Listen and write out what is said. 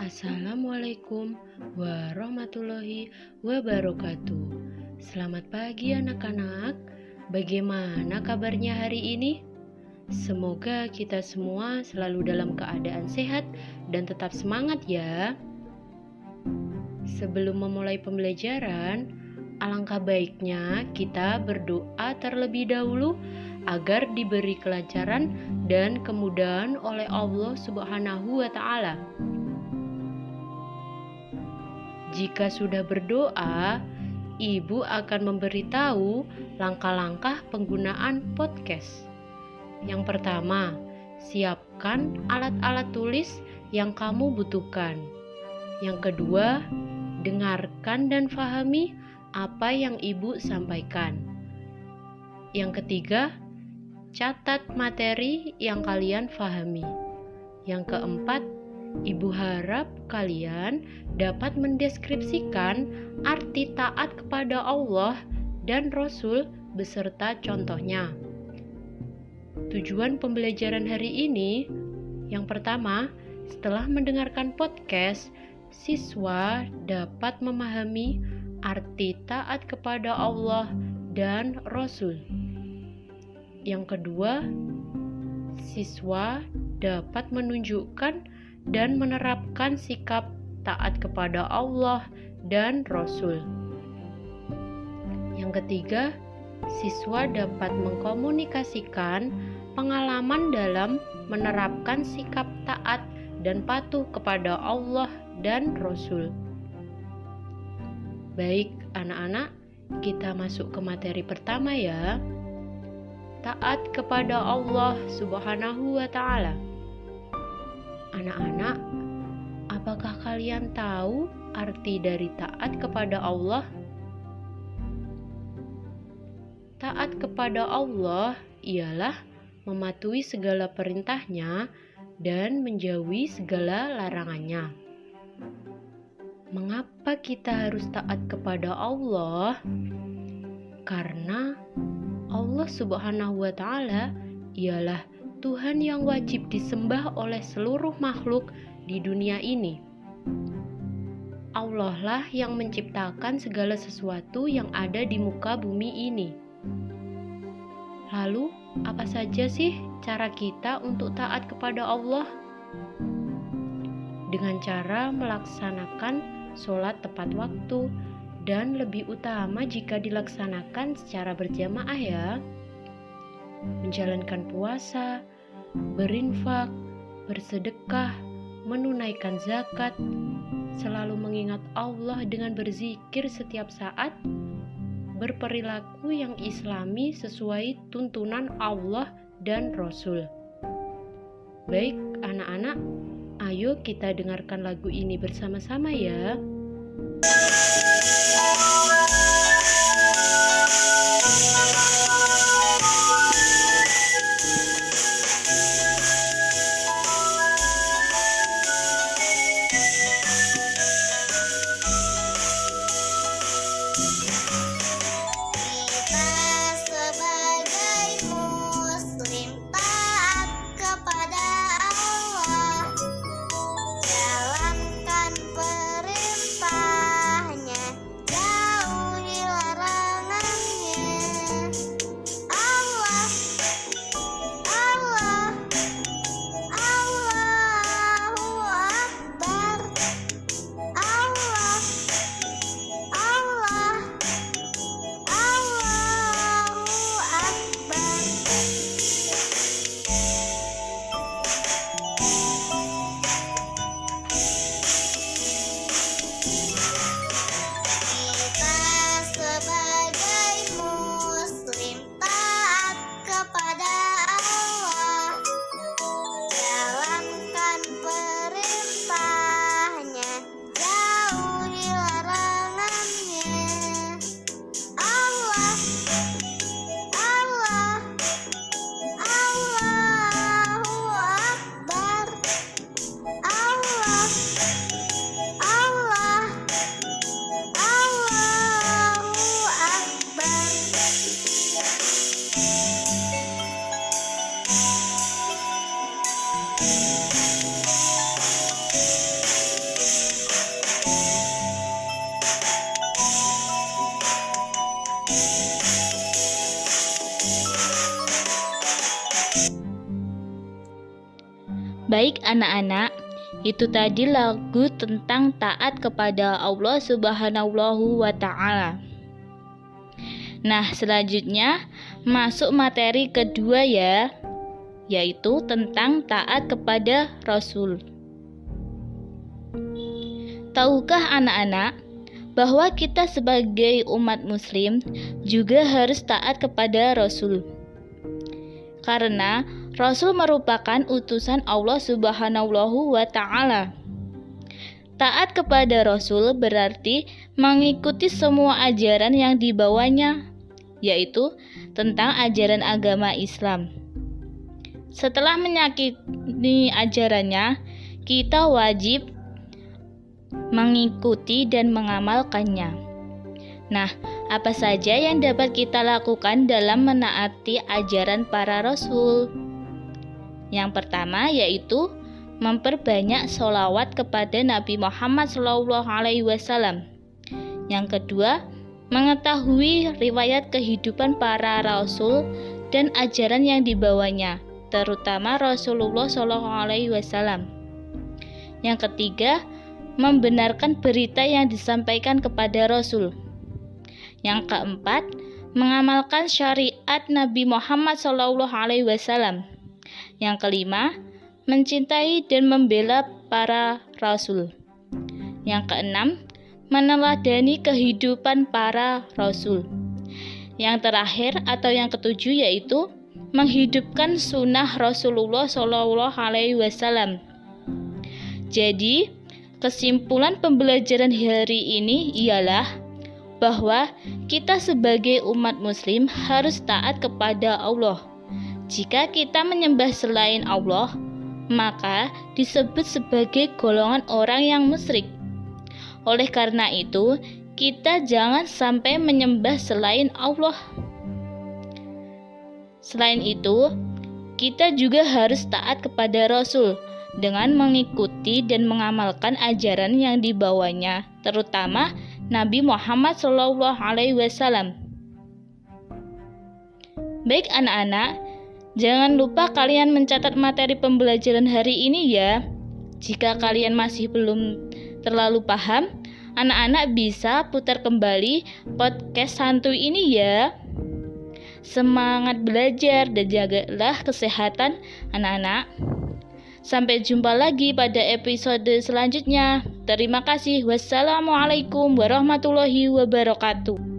Assalamualaikum warahmatullahi wabarakatuh. Selamat pagi anak-anak. Bagaimana kabarnya hari ini? Semoga kita semua selalu dalam keadaan sehat dan tetap semangat ya. Sebelum memulai pembelajaran, alangkah baiknya kita berdoa terlebih dahulu agar diberi kelancaran dan kemudahan oleh Allah Subhanahu wa Ta'ala. Jika sudah berdoa, Ibu akan memberitahu langkah-langkah penggunaan podcast. Yang pertama, siapkan alat-alat tulis yang kamu butuhkan. Yang kedua, dengarkan dan fahami apa yang Ibu sampaikan. Yang ketiga, catat materi yang kalian fahami. Yang keempat, Ibu harap kalian dapat mendeskripsikan arti taat kepada Allah dan Rasul beserta contohnya. Tujuan pembelajaran hari ini, yang pertama, setelah mendengarkan podcast, siswa dapat memahami arti taat kepada Allah dan Rasul. Yang kedua, siswa dapat menunjukkan dan menerapkan sikap taat kepada Allah dan Rasul. Yang ketiga, siswa dapat mengkomunikasikan pengalaman dalam menerapkan sikap taat dan patuh kepada Allah dan Rasul. Baik, anak-anak, kita masuk ke materi pertama ya. Taat kepada Allah Subhanahu wa Ta'ala. Anak-anak, apakah kalian tahu arti dari taat kepada Allah? Taat kepada Allah ialah mematuhi segala perintahnya dan menjauhi segala larangannya. Mengapa kita harus taat kepada Allah? Karena Allah Subhanahu wa Ta'ala ialah Tuhan yang wajib disembah oleh seluruh makhluk di dunia ini. Allah lah yang menciptakan segala sesuatu yang ada di muka bumi ini. Lalu, apa saja sih cara kita untuk taat kepada Allah? Dengan cara melaksanakan sholat tepat waktu, dan lebih utama jika dilaksanakan secara berjamaah ya. Menjalankan puasa, berinfak, bersedekah, menunaikan zakat, selalu mengingat Allah dengan berzikir setiap saat, berperilaku yang islami sesuai tuntunan Allah dan Rasul. Baik anak-anak, ayo kita dengarkan lagu ini bersama-sama ya. Baik anak-anak, itu tadi lagu tentang taat kepada Allah Subhanahu wa Ta'ala. Nah, selanjutnya masuk materi kedua ya, yaitu tentang taat kepada Rasul. Tahukah anak-anak bahwa kita sebagai umat muslim juga harus taat kepada Rasul? Karena Rasul merupakan utusan Allah Subhanahu wa Ta'ala. Taat kepada Rasul berarti mengikuti semua ajaran yang dibawanya, yaitu tentang ajaran agama Islam. Setelah meyakini ajarannya, kita wajib mengikuti dan mengamalkannya. Nah, apa saja yang dapat kita lakukan dalam menaati ajaran para Rasul? Yang pertama yaitu memperbanyak sholawat kepada Nabi Muhammad SAW. Yang kedua, mengetahui riwayat kehidupan para Rasul dan ajaran yang dibawanya, terutama Rasulullah SAW. Yang ketiga, membenarkan berita yang disampaikan kepada Rasul. Yang keempat, mengamalkan syariat Nabi Muhammad SAW. Yang kelima, mencintai dan membela para rasul. Yang keenam, meneladani kehidupan para rasul. Yang terakhir atau yang ketujuh yaitu menghidupkan sunnah Rasulullah SAW. Jadi, kesimpulan pembelajaran hari ini ialah bahwa kita sebagai umat muslim harus taat kepada Allah. Jika kita menyembah selain Allah, maka disebut sebagai golongan orang yang musyrik. Oleh karena itu, kita jangan sampai menyembah selain Allah. Selain itu, kita juga harus taat kepada Rasul dengan mengikuti dan mengamalkan ajaran yang dibawanya, terutama Nabi Muhammad SAW. Baik anak-anak, jangan lupa kalian mencatat materi pembelajaran hari ini ya. Jika kalian masih belum terlalu paham, anak-anak bisa putar kembali podcast santuy ini ya. Semangat belajar dan jagalah kesehatan anak-anak. Sampai jumpa lagi pada episode selanjutnya. Terima kasih. Wassalamualaikum warahmatullahi wabarakatuh.